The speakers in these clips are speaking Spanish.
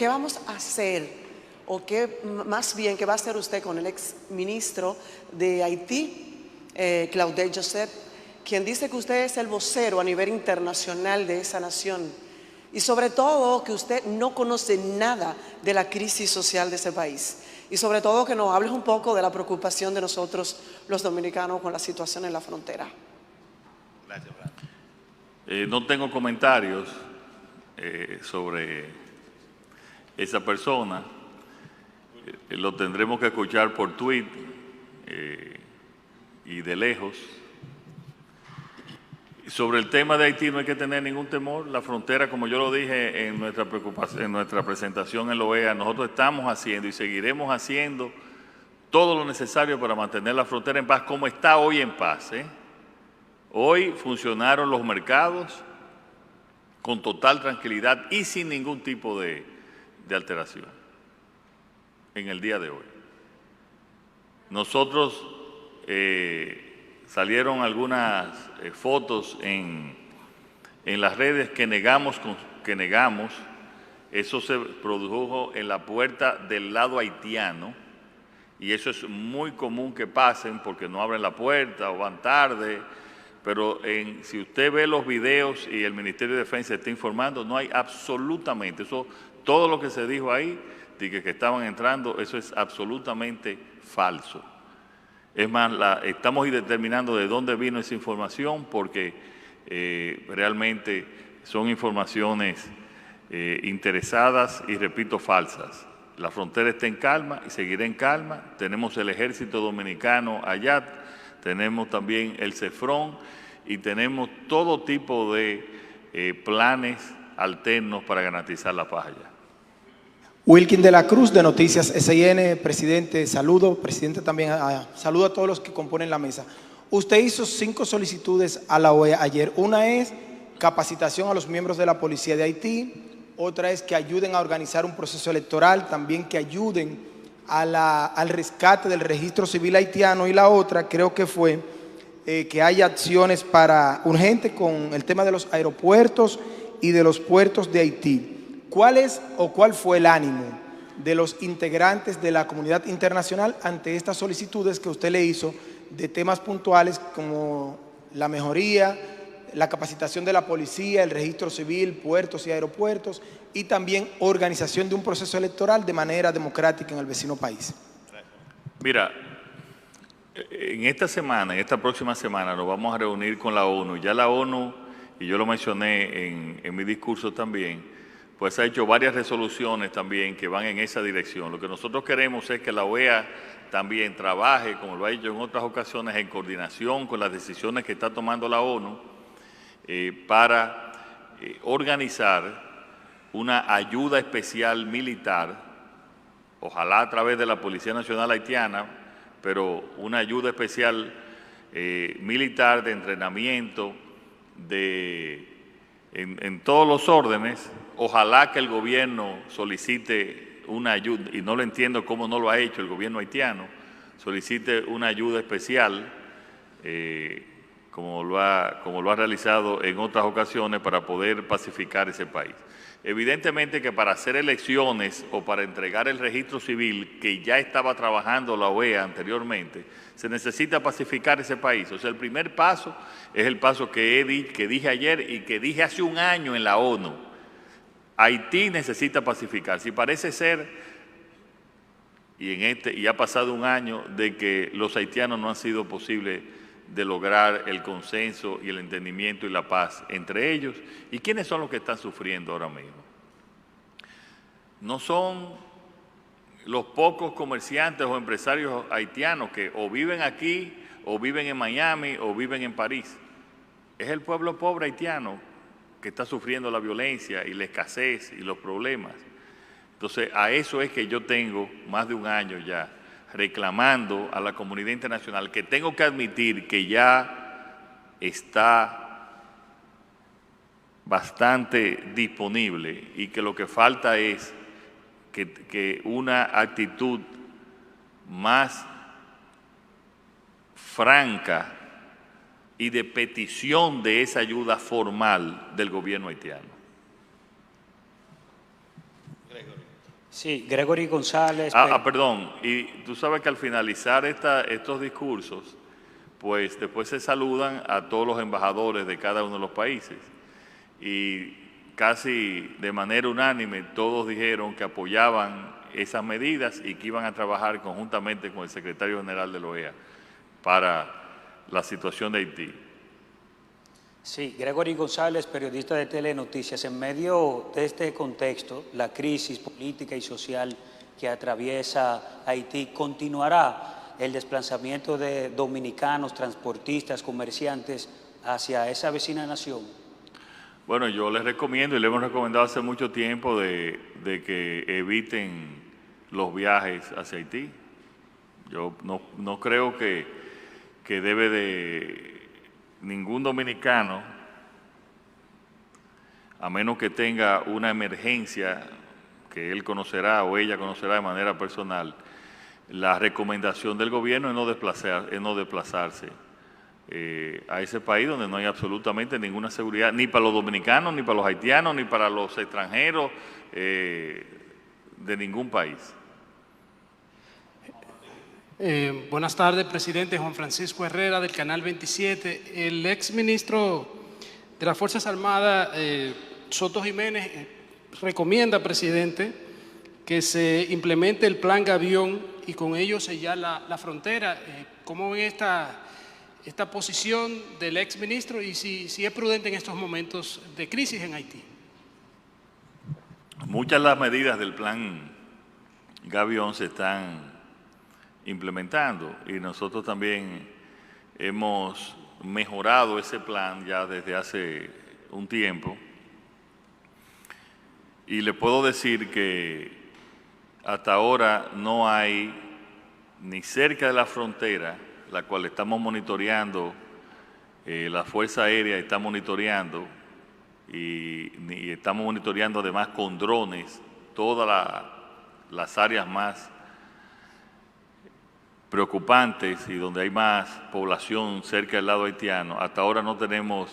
¿qué vamos a hacer? O qué, más bien, ¿qué va a hacer usted con el ex ministro de Haití, Claudette Joseph, quien dice que usted es el vocero a nivel internacional de esa nación? Y sobre todo que usted no conoce nada de la crisis social de ese país. Y sobre todo que nos hables un poco de la preocupación de nosotros los dominicanos con la situación en la frontera. Gracias, no tengo comentarios sobre esa persona. Lo tendremos que escuchar por tweet y de lejos. Sobre el tema de Haití no hay que tener ningún temor. La frontera, como yo lo dije en nuestra presentación en la OEA, nosotros estamos haciendo y seguiremos haciendo todo lo necesario para mantener la frontera en paz, como está hoy en paz. Hoy funcionaron los mercados con total tranquilidad y sin ningún tipo de alteración en el día de hoy. Nosotros salieron algunas fotos en las redes que negamos. Eso se produjo en la puerta del lado haitiano y eso es muy común que pasen porque no abren la puerta o van tarde, pero si usted ve los videos y el Ministerio de Defensa está informando, no hay absolutamente, todo lo que se dijo ahí, de que estaban entrando, eso es absolutamente falso. Es más, estamos determinando de dónde vino esa información porque realmente son informaciones interesadas y, repito, falsas. La frontera está en calma y seguirá en calma. Tenemos el ejército dominicano allá, tenemos también el CEFRON y tenemos todo tipo de planes alternos para garantizar la paz allá. Wilkin de la Cruz, de Noticias SIN. Presidente, saludo. Presidente, también saludo a todos los que componen la mesa. Usted hizo 5 solicitudes a la OEA ayer. Una es capacitación a los miembros de la policía de Haití. Otra es que ayuden a organizar un proceso electoral. También que ayuden al rescate del registro civil haitiano. Y la otra creo que fue que haya acciones urgentes con el tema de los aeropuertos y de los puertos de Haití. ¿Cuál fue el ánimo de los integrantes de la comunidad internacional ante estas solicitudes que usted le hizo de temas puntuales como la mejoría, la capacitación de la policía, el registro civil, puertos y aeropuertos y también organización de un proceso electoral de manera democrática en el vecino país? Mira, en esta próxima semana nos vamos a reunir con la ONU. Ya la ONU, y yo lo mencioné en mi discurso también, pues ha hecho varias resoluciones también que van en esa dirección. Lo que nosotros queremos es que la OEA también trabaje, como lo ha hecho en otras ocasiones, en coordinación con las decisiones que está tomando la ONU para organizar una ayuda especial militar, ojalá a través de la Policía Nacional Haitiana, pero una ayuda especial militar de entrenamiento en todos los órdenes. Ojalá que el gobierno solicite una ayuda, y no lo entiendo cómo no lo ha hecho el gobierno haitiano, solicite una ayuda especial, como lo ha realizado en otras ocasiones, para poder pacificar ese país. Evidentemente que para hacer elecciones o para entregar el registro civil que ya estaba trabajando la OEA anteriormente, se necesita pacificar ese país. O sea, el primer paso es el paso que dije ayer y que dije hace un año en la ONU. Haití necesita pacificarse y parece ser, y ha pasado un año, de que los haitianos no han sido posible de lograr el consenso y el entendimiento y la paz entre ellos. ¿Y quiénes son los que están sufriendo ahora mismo? No son los pocos comerciantes o empresarios haitianos que o viven aquí, o viven en Miami, o viven en París. Es el pueblo pobre haitiano que está sufriendo la violencia y la escasez y los problemas. Entonces, a eso es que yo tengo más de un año ya reclamando a la comunidad internacional, que tengo que admitir que ya está bastante disponible y que lo que falta es que una actitud más franca y de petición de esa ayuda formal del gobierno haitiano. Sí, Gregory González. Perdón, y tú sabes que al finalizar estos discursos, pues después se saludan a todos los embajadores de cada uno de los países. Y casi de manera unánime todos dijeron que apoyaban esas medidas y que iban a trabajar conjuntamente con el secretario general de la OEA para la situación de Haití. Sí, Gregory González, periodista de Telenoticias. En medio de este contexto, la crisis política y social que atraviesa Haití, ¿continuará el desplazamiento de dominicanos, transportistas, comerciantes hacia esa vecina nación? Bueno, yo les recomiendo y le hemos recomendado hace mucho tiempo de que eviten los viajes hacia Haití. Yo no creo que debe de ningún dominicano, a menos que tenga una emergencia que él conocerá o ella conocerá de manera personal, la recomendación del gobierno es no desplazarse a ese país donde no hay absolutamente ninguna seguridad, ni para los dominicanos, ni para los haitianos, ni para los extranjeros de ningún país. Buenas tardes, presidente. Juan Francisco Herrera, del Canal 27. El ex ministro de las Fuerzas Armadas, Soto Jiménez, recomienda, presidente, que se implemente el Plan Gavión y con ello sellar la frontera. ¿Cómo ven esta posición del ex ministro y si es prudente en estos momentos de crisis en Haití? Muchas de las medidas del Plan Gavión se están implementando y nosotros también hemos mejorado ese plan ya desde hace un tiempo y le puedo decir que hasta ahora no hay ni cerca de la frontera, la cual estamos monitoreando, la Fuerza Aérea está monitoreando y estamos monitoreando además con drones todas las áreas más preocupantes y donde hay más población cerca del lado haitiano. Hasta ahora no tenemos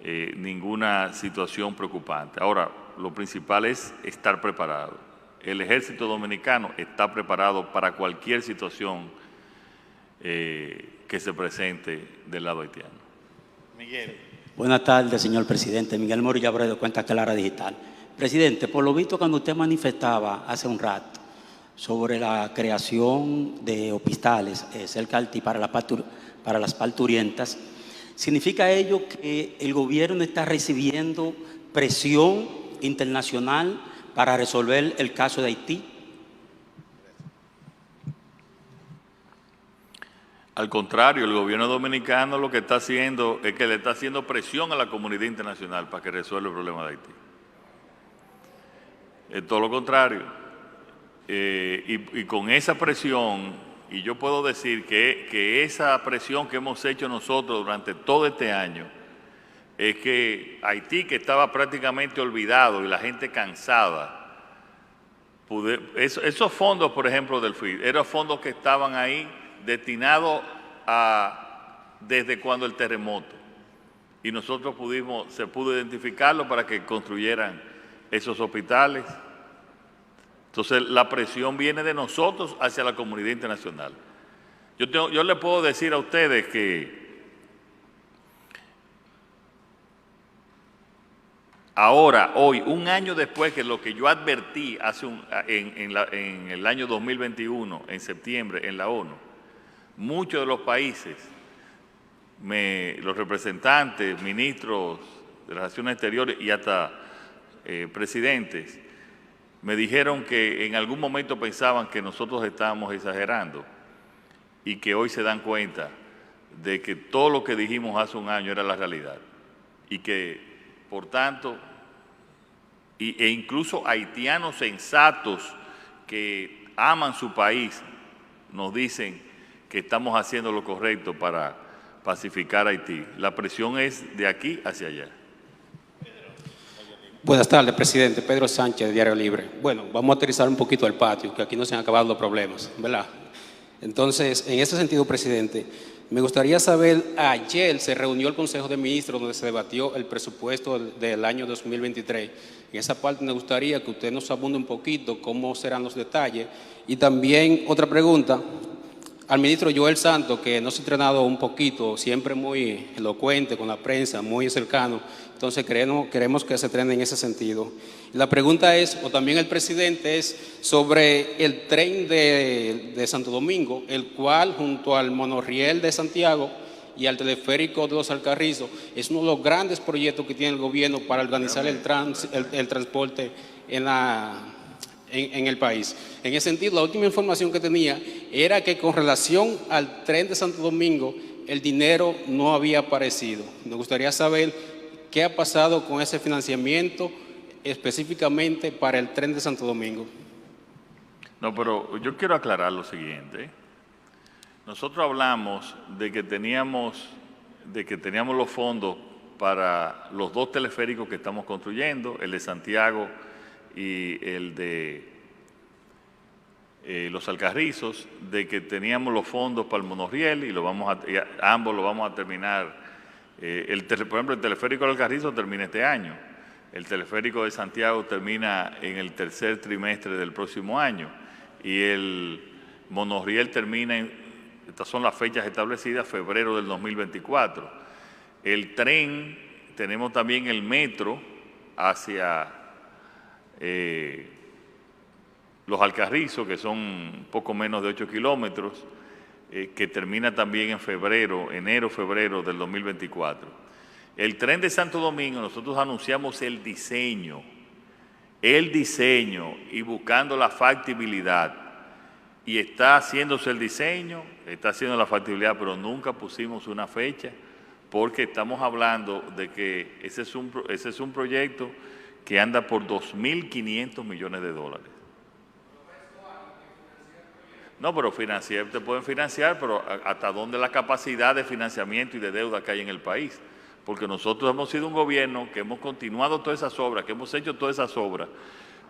ninguna situación preocupante. Ahora, lo principal es estar preparado. El ejército dominicano está preparado para cualquier situación que se presente del lado haitiano. Miguel. Buenas tardes, señor presidente. Miguel Morillo Abreu, de Cuenta Clara Digital. Presidente, por lo visto cuando usted manifestaba hace un rato sobre la creación de hospitales cerca de Haití para las parturientas, ¿significa ello que el gobierno está recibiendo presión internacional para resolver el caso de Haití? Al contrario, el gobierno dominicano lo que está haciendo es que le está haciendo presión a la comunidad internacional para que resuelva el problema de Haití. Es todo lo contrario. Y con esa presión, y yo puedo decir que esa presión que hemos hecho nosotros durante todo este año, es que Haití, que estaba prácticamente olvidado y la gente cansada, esos fondos, por ejemplo, del FID, eran fondos que estaban ahí destinados desde cuando el terremoto. Y nosotros se pudo identificarlo para que construyeran esos hospitales. Entonces, la presión viene de nosotros hacia la comunidad internacional. Yo le puedo decir a ustedes que ahora, hoy, un año después que lo que yo advertí en el año 2021, en septiembre, en la ONU, muchos de los países, los representantes, ministros de Relaciones Exteriores y hasta presidentes, me dijeron que en algún momento pensaban que nosotros estábamos exagerando y que hoy se dan cuenta de que todo lo que dijimos hace un año era la realidad y que, por tanto, e incluso haitianos sensatos que aman su país nos dicen que estamos haciendo lo correcto para pacificar a Haití. La presión es de aquí hacia allá. Buenas tardes, presidente. Pedro Sánchez, de Diario Libre. Bueno, vamos a aterrizar un poquito el patio, que aquí no se han acabado los problemas, ¿verdad? Entonces, en ese sentido, presidente, Me gustaría saber, ayer se reunió el Consejo de Ministros donde se debatió el presupuesto del año 2023. En esa parte me gustaría que usted nos abunde un poquito cómo serán los detalles. Y también otra pregunta al ministro Joel Santos, que nos ha entrenado un poquito, siempre muy elocuente con la prensa, muy cercano. Entonces queremos que se entrene en ese sentido. Y la pregunta es, o también el presidente, es sobre el tren de Santo Domingo, el cual junto al monorriel de Santiago y al teleférico de los Alcarrizos es uno de los grandes proyectos que tiene el gobierno para organizar el transporte en el país. En ese sentido, la última información que tenía era que con relación al tren de Santo Domingo, el dinero no había aparecido. Me gustaría saber qué ha pasado con ese financiamiento específicamente para el tren de Santo Domingo. No, pero yo quiero aclarar lo siguiente. Nosotros hablamos de que teníamos los fondos para los dos teleféricos que estamos construyendo, el de Santiago y el de los Alcarrizos, de que teníamos los fondos para el monorriel y ambos lo vamos a terminar. Por ejemplo, el teleférico del Alcarrizo termina este año. El teleférico de Santiago termina en el tercer trimestre del próximo año. Y el monorriel termina, estas son las fechas establecidas, febrero del 2024. El tren, tenemos también el metro hacia los Alcarrizos, que son poco menos de 8 kilómetros, que termina también en enero-febrero del 2024. El tren de Santo Domingo, nosotros anunciamos el diseño y buscando la factibilidad. Y está haciéndose el diseño, está haciendo la factibilidad, pero nunca pusimos una fecha, porque estamos hablando de que ese es un proyecto que anda por 2.500 millones de dólares. No, pero te pueden financiar, pero ¿hasta dónde la capacidad de financiamiento y de deuda que hay en el país? Porque nosotros hemos sido un gobierno que hemos continuado todas esas obras, que hemos hecho todas esas obras,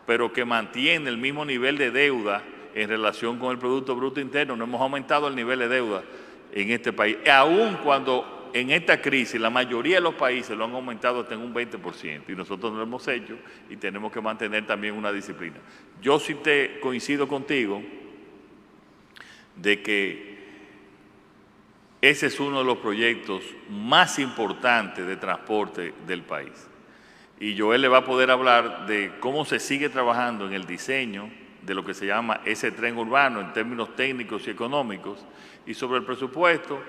pero que mantiene el mismo nivel de deuda en relación con el Producto Bruto Interno. No hemos aumentado el nivel de deuda en este país, aun cuando en esta crisis la mayoría de los países lo han aumentado hasta en un 20%, y nosotros no lo hemos hecho y tenemos que mantener también una disciplina. Yo sí coincido contigo de que ese es uno de los proyectos más importantes de transporte del país. Y Joel le va a poder hablar de cómo se sigue trabajando en el diseño de lo que se llama ese tren urbano en términos técnicos y económicos. Y sobre el presupuesto,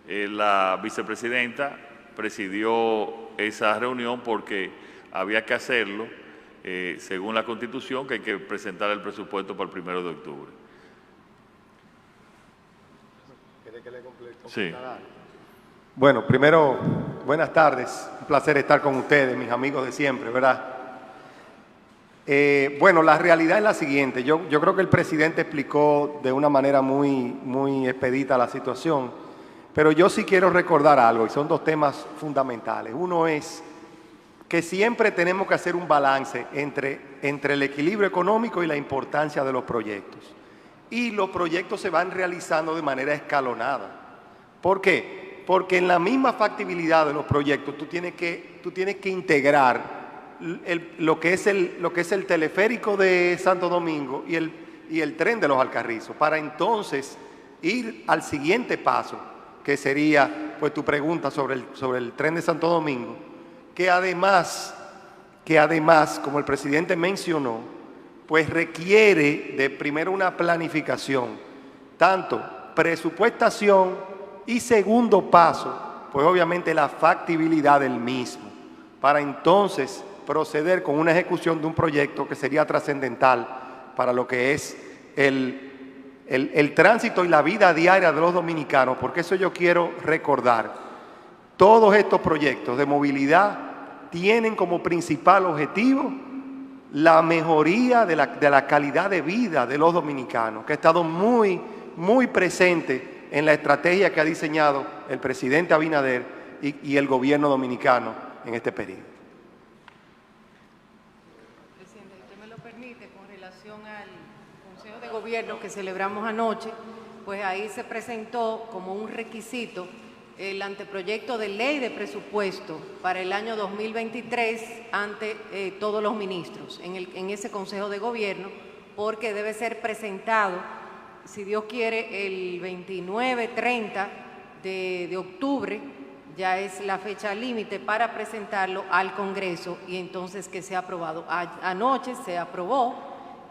la vicepresidenta presidió esa reunión porque había que hacerlo, según la Constitución, que hay que presentar el presupuesto para el 1 de octubre. Sí. Bueno, primero, buenas tardes. Un placer estar con ustedes, mis amigos de siempre, ¿verdad? Bueno, la realidad es la siguiente. Yo creo que el presidente explicó de una manera muy expedita la situación, pero yo sí quiero recordar algo, y son dos temas fundamentales. Uno es que siempre tenemos que hacer un balance entre el equilibrio económico y la importancia de los proyectos. Y los proyectos se van realizando de manera escalonada. ¿Por qué? Porque en la misma factibilidad de los proyectos tú tienes que integrar lo que es el teleférico de Santo Domingo y el tren de los Alcarrizos, para entonces ir al siguiente paso, que sería pues tu pregunta sobre el tren de Santo Domingo, que además, como el presidente mencionó, pues requiere de primero una planificación, tanto presupuestación y segundo paso, pues obviamente la factibilidad del mismo, para entonces proceder con una ejecución de un proyecto que sería trascendental para lo que es el tránsito y la vida diaria de los dominicanos, porque eso yo quiero recordar. Todos estos proyectos de movilidad tienen como principal objetivo la mejoría de la calidad de vida de los dominicanos, que ha estado muy presente en la estrategia que ha diseñado el presidente Abinader y el gobierno dominicano en este periodo. Presidente, usted me lo permite con relación Consejo de Gobierno que celebramos anoche, pues ahí se presentó como un requisito el anteproyecto de ley de presupuesto para el año 2023 ante todos los ministros en ese Consejo de Gobierno, porque debe ser presentado, si Dios quiere, el 29-30 de octubre, ya es la fecha límite para presentarlo al Congreso y entonces que sea aprobado. Anoche se aprobó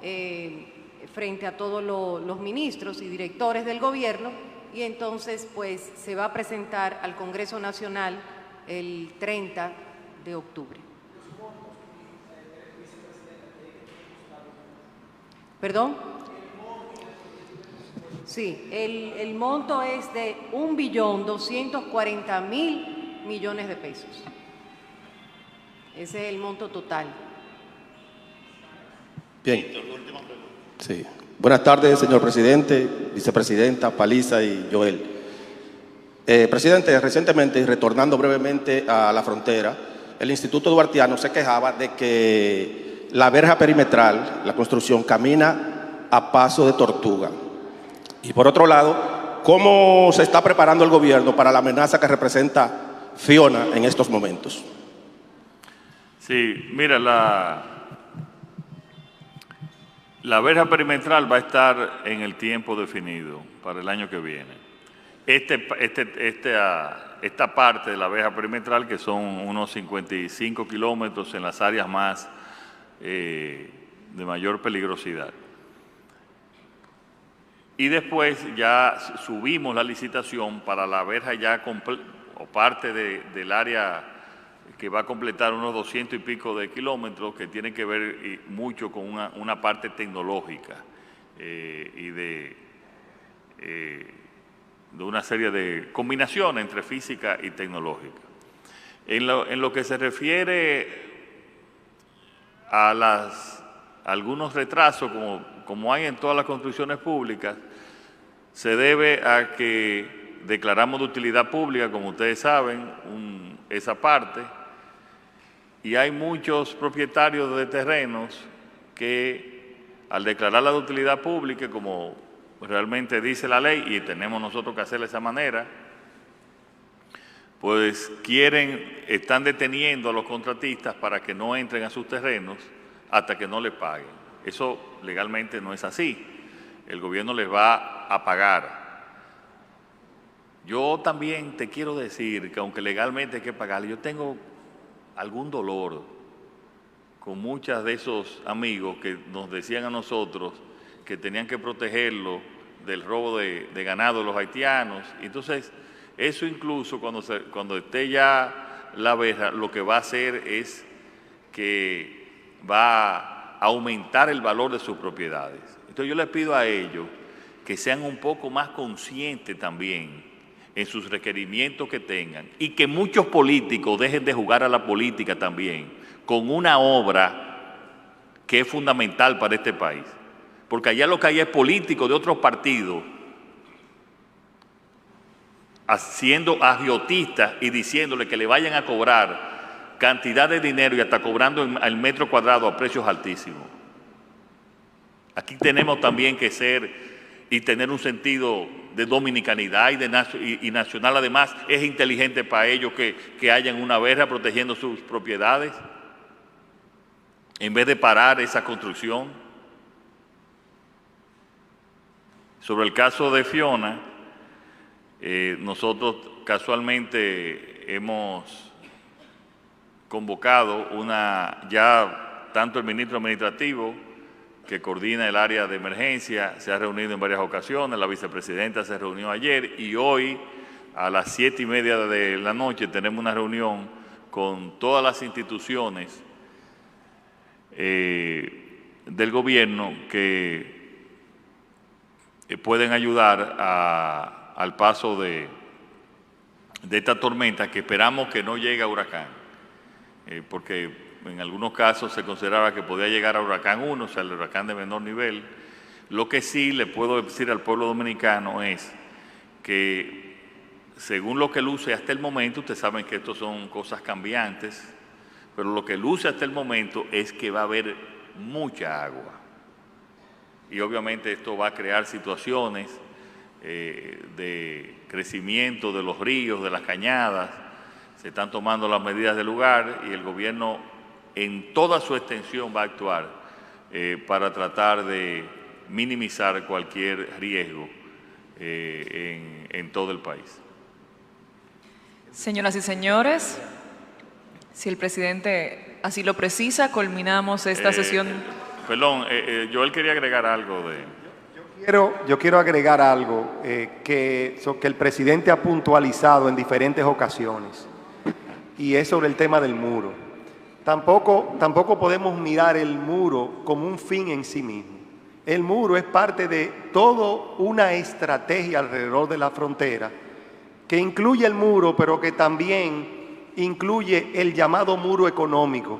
frente a todos los ministros y directores del gobierno y entonces pues se va a presentar al Congreso Nacional el 30 de octubre. ¿Perdón? Sí, el monto es de 1.240.000.000.000 de pesos. Ese es el monto total. Bien. Sí. Buenas tardes, señor presidente, vicepresidenta, Paliza y Joel. Presidente, recientemente, y retornando brevemente a la frontera, el Instituto Duartiano se quejaba de que la verja perimetral, la construcción, camina a paso de tortuga. Y por otro lado, ¿cómo se está preparando el gobierno para la amenaza que representa Fiona en estos momentos? Sí, mira, la verja perimetral va a estar en el tiempo definido para el año que viene. Esta parte de la verja perimetral, que son unos 55 kilómetros en las áreas más de mayor peligrosidad. Y después ya subimos la licitación para la verja ya o parte del área que va a completar unos 200 y pico de kilómetros, que tiene que ver mucho con una parte tecnológica y de una serie de combinaciones entre física y tecnológica. En lo que se refiere a algunos retrasos, como hay en todas las construcciones públicas, se debe a que declaramos de utilidad pública, como ustedes saben, esa parte, y hay muchos propietarios de terrenos que al declararla de utilidad pública, como realmente dice la ley, y tenemos nosotros que hacerlo de esa manera, pues están deteniendo a los contratistas para que no entren a sus terrenos hasta que no les paguen. Eso legalmente no es así. El gobierno les va a pagar. Yo también te quiero decir que aunque legalmente hay que pagarle, yo tengo algún dolor con muchos de esos amigos que nos decían a nosotros que tenían que protegerlo del robo de ganado de los haitianos. Entonces, eso incluso cuando esté ya la verja, lo que va a hacer es que va a aumentar el valor de sus propiedades. Entonces yo les pido a ellos que sean un poco más conscientes también en sus requerimientos que tengan y que muchos políticos dejen de jugar a la política también con una obra que es fundamental para este país. Porque allá lo que hay es políticos de otros partidos haciendo agiotistas y diciéndole que le vayan a cobrar cantidad de dinero y hasta cobrando al metro cuadrado a precios altísimos. Aquí tenemos también que ser y tener un sentido de dominicanidad y nacional. Además, es inteligente para ellos que hayan una verja protegiendo sus propiedades en vez de parar esa construcción. Sobre el caso de Fiona, nosotros casualmente hemos convocado ya tanto el ministro administrativo, que coordina el área de emergencia, se ha reunido en varias ocasiones, la vicepresidenta se reunió ayer y hoy a las 7:30 de la noche tenemos una reunión con todas las instituciones del gobierno que pueden ayudar al paso de esta tormenta, que esperamos que no llegue a huracán, porque en algunos casos se consideraba que podía llegar a huracán 1, o sea, el huracán de menor nivel. Lo que sí le puedo decir al pueblo dominicano es que, según lo que luce hasta el momento, ustedes saben que esto son cosas cambiantes, pero lo que luce hasta el momento es que va a haber mucha agua. y obviamente esto va a crear situaciones de crecimiento de los ríos, de las cañadas. Se están tomando las medidas del lugar y el gobierno en toda su extensión va a actuar para tratar de minimizar cualquier riesgo en todo el país. Señoras y señores, si el presidente así lo precisa, culminamos esta sesión. Perdón, Joel quería agregar algo de... Yo quiero agregar algo que el presidente ha puntualizado en diferentes ocasiones, y es sobre el tema del muro. Tampoco podemos mirar el muro como un fin en sí mismo. El muro es parte de toda una estrategia alrededor de la frontera, que incluye el muro, pero que también incluye el llamado muro económico,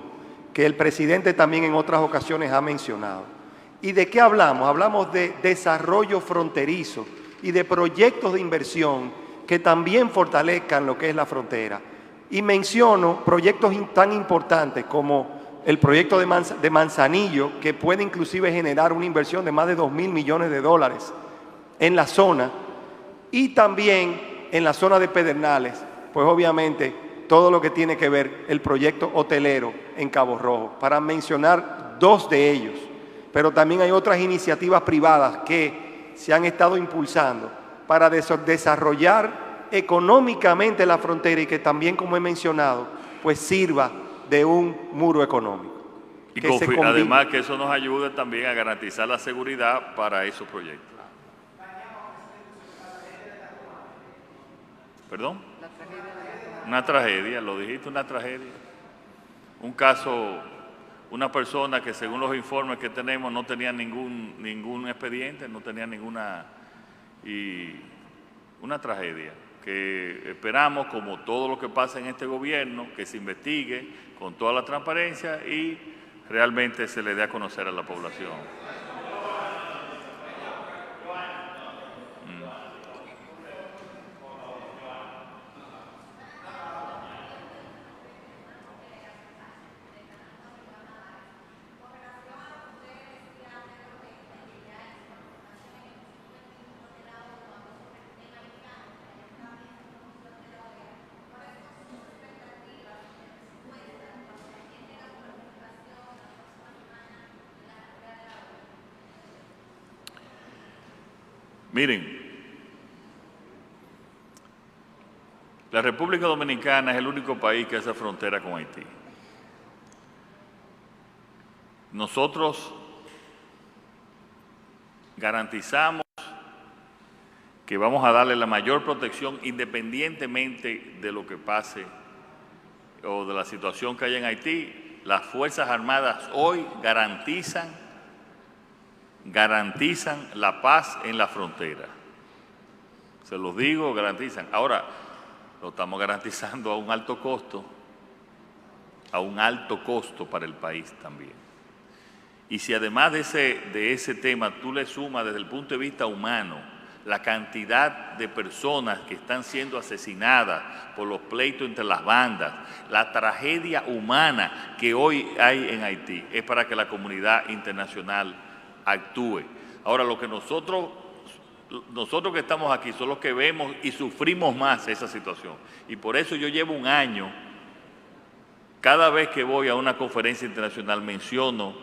que el presidente también en otras ocasiones ha mencionado. ¿Y de qué hablamos? Hablamos de desarrollo fronterizo y de proyectos de inversión que también fortalezcan lo que es la frontera. Y menciono proyectos tan importantes como el proyecto de Manzanillo, que puede inclusive generar una inversión de más de 2.000 millones de dólares en la zona, y también en la zona de Pedernales, pues obviamente todo lo que tiene que ver el proyecto hotelero en Cabo Rojo, para mencionar dos de ellos. Pero también hay otras iniciativas privadas que se han estado impulsando para desarrollar económicamente la frontera y que también, como he mencionado, pues sirva de un muro económico. Y además que eso nos ayude también a garantizar la seguridad para esos proyectos. ¿Perdón? Una tragedia, lo dijiste, una tragedia. Un caso, una persona que según los informes que tenemos no tenía ningún expediente, no tenía ninguna... y una tragedia que esperamos, como todo lo que pasa en este gobierno, que se investigue con toda la transparencia y realmente se le dé a conocer a la población. Miren, la República Dominicana es el único país que hace frontera con Haití. Nosotros garantizamos que vamos a darle la mayor protección independientemente de lo que pase o de la situación que haya en Haití. Las Fuerzas Armadas hoy garantizan la paz en la frontera. Se los digo, garantizan. Ahora, lo estamos garantizando a un alto costo para el país también. Y si además de ese tema tú le sumas desde el punto de vista humano la cantidad de personas que están siendo asesinadas por los pleitos entre las bandas, la tragedia humana que hoy hay en Haití, es para que la comunidad internacional actúe. Ahora, lo que nosotros que estamos aquí son los que vemos y sufrimos más esa situación. Y por eso yo llevo un año, cada vez que voy a una conferencia internacional menciono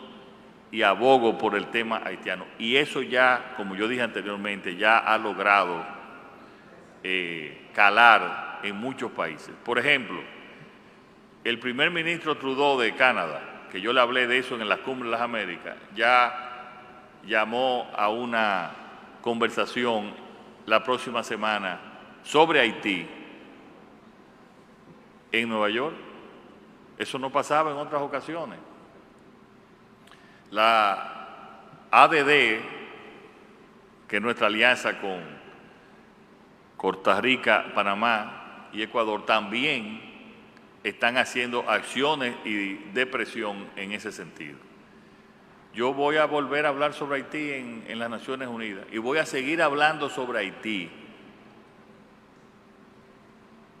y abogo por el tema haitiano. Y eso ya, como yo dije anteriormente, ya ha logrado calar en muchos países. Por ejemplo, el primer ministro Trudeau de Canadá, que yo le hablé de eso en la Cumbre de las Américas, ya llamó a una conversación la próxima semana sobre Haití en Nueva York. Eso no pasaba en otras ocasiones. La ADD, que es nuestra alianza con Costa Rica, Panamá y Ecuador, también están haciendo acciones de presión en ese sentido. Yo voy a volver a hablar sobre Haití en las Naciones Unidas y voy a seguir hablando sobre Haití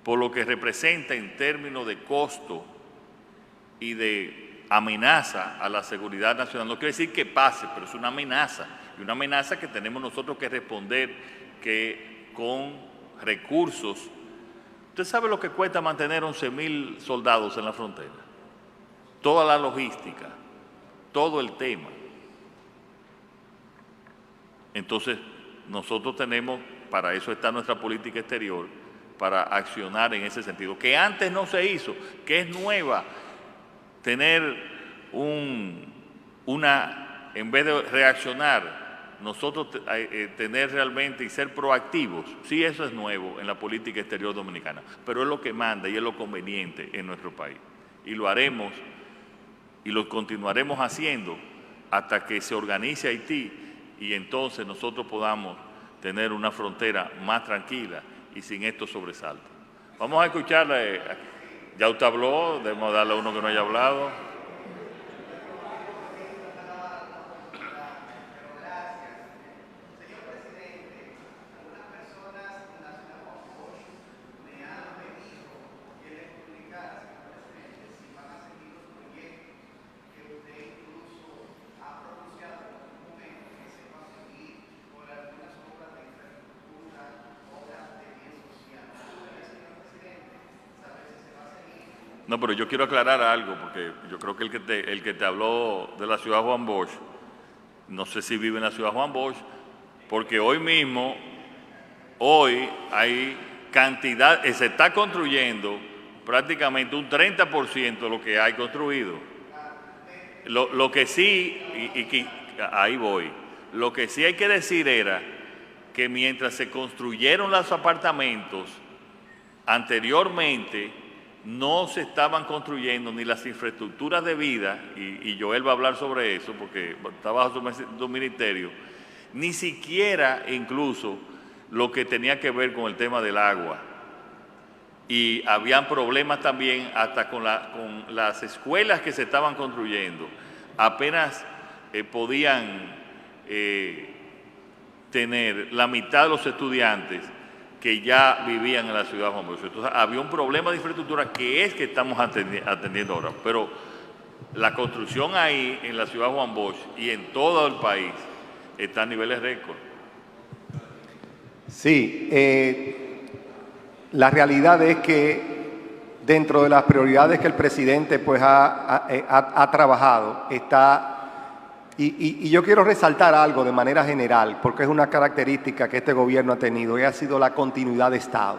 por lo que representa en términos de costo y de amenaza a la seguridad nacional. No quiere decir que pase, pero es una amenaza. Y una amenaza que tenemos nosotros que responder que con recursos. ¿Usted sabe lo que cuesta mantener 11.000 soldados en la frontera? Toda la logística, todo el tema. Entonces, nosotros tenemos, para eso está nuestra política exterior, para accionar en ese sentido, que antes no se hizo, que es nueva, tener en vez de reaccionar, nosotros tener realmente y ser proactivos. Sí, eso es nuevo en la política exterior dominicana, pero es lo que manda y es lo conveniente en nuestro país. Y lo haremos y lo continuaremos haciendo hasta que se organice Haití y entonces nosotros podamos tener una frontera más tranquila y sin estos sobresaltos. Vamos a escucharle. Ya usted habló, debemos darle a uno que no haya hablado. No, pero yo quiero aclarar algo, porque yo creo que el que te habló de la ciudad Juan Bosch, no sé si vive en la ciudad Juan Bosch, porque hoy mismo, hay cantidad, se está construyendo prácticamente un 30% de lo que hay construido. Lo que sí, ahí voy, lo que sí hay que decir era que mientras se construyeron los apartamentos anteriormente, no se estaban construyendo ni las infraestructuras de vida, y Joel va a hablar sobre eso porque está bajo su ministerio, ni siquiera incluso lo que tenía que ver con el tema del agua. Y habían problemas también hasta con las escuelas que se estaban construyendo. Apenas podían tener la mitad de los estudiantes que ya vivían en la ciudad de Juan Bosch. Entonces había un problema de infraestructura que es que estamos atendiendo ahora. Pero la construcción ahí en la ciudad de Juan Bosch y en todo el país está a niveles récord. Sí, la realidad es que dentro de las prioridades que el presidente pues ha trabajado está. Y yo quiero resaltar algo de manera general, porque es una característica que este gobierno ha tenido, y ha sido la continuidad de Estado.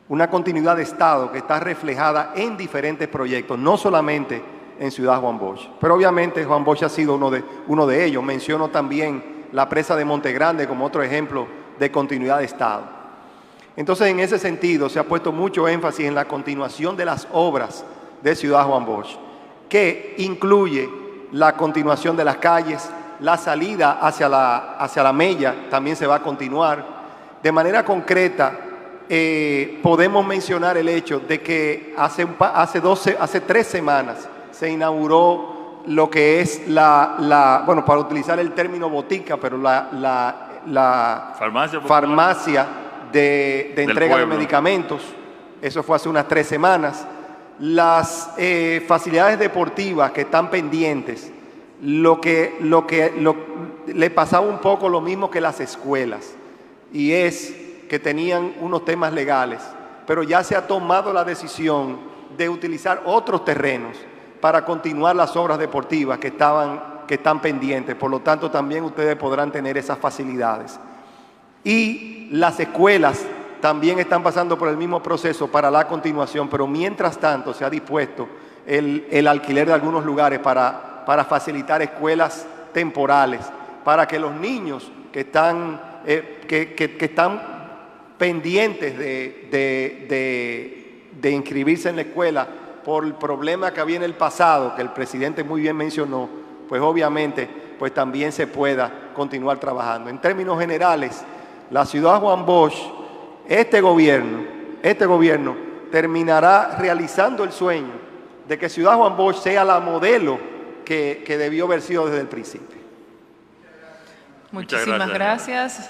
Una continuidad de Estado que está reflejada en diferentes proyectos, no solamente en Ciudad Juan Bosch, pero obviamente Juan Bosch ha sido uno de ellos. Menciono también la presa de Monte Grande como otro ejemplo de continuidad de Estado. Entonces, en ese sentido, se ha puesto mucho énfasis en la continuación de las obras de Ciudad Juan Bosch, que incluye la continuación de las calles, la salida hacia la Mella también se va a continuar. De manera concreta, podemos mencionar el hecho de que hace 3 semanas se inauguró lo que es bueno, para utilizar el término botica, pero la farmacia de entrega de medicamentos. Eso fue hace unas 3 semanas. Las facilidades deportivas que están pendientes, le pasaba un poco lo mismo que las escuelas, y es que tenían unos temas legales, pero ya se ha tomado la decisión de utilizar otros terrenos para continuar las obras deportivas que están pendientes. Por lo tanto, también ustedes podrán tener esas facilidades. Y las escuelas también están pasando por el mismo proceso para la continuación, pero mientras tanto se ha dispuesto el alquiler de algunos lugares para facilitar escuelas temporales, para que los niños que están pendientes de inscribirse en la escuela por el problema que había en el pasado, que el presidente muy bien mencionó, pues obviamente pues también se pueda continuar trabajando. En términos generales, la ciudad Juan Bosch, este gobierno terminará realizando el sueño de que Ciudad Juan Bosch sea la modelo que debió haber sido desde el principio. Muchísimas gracias.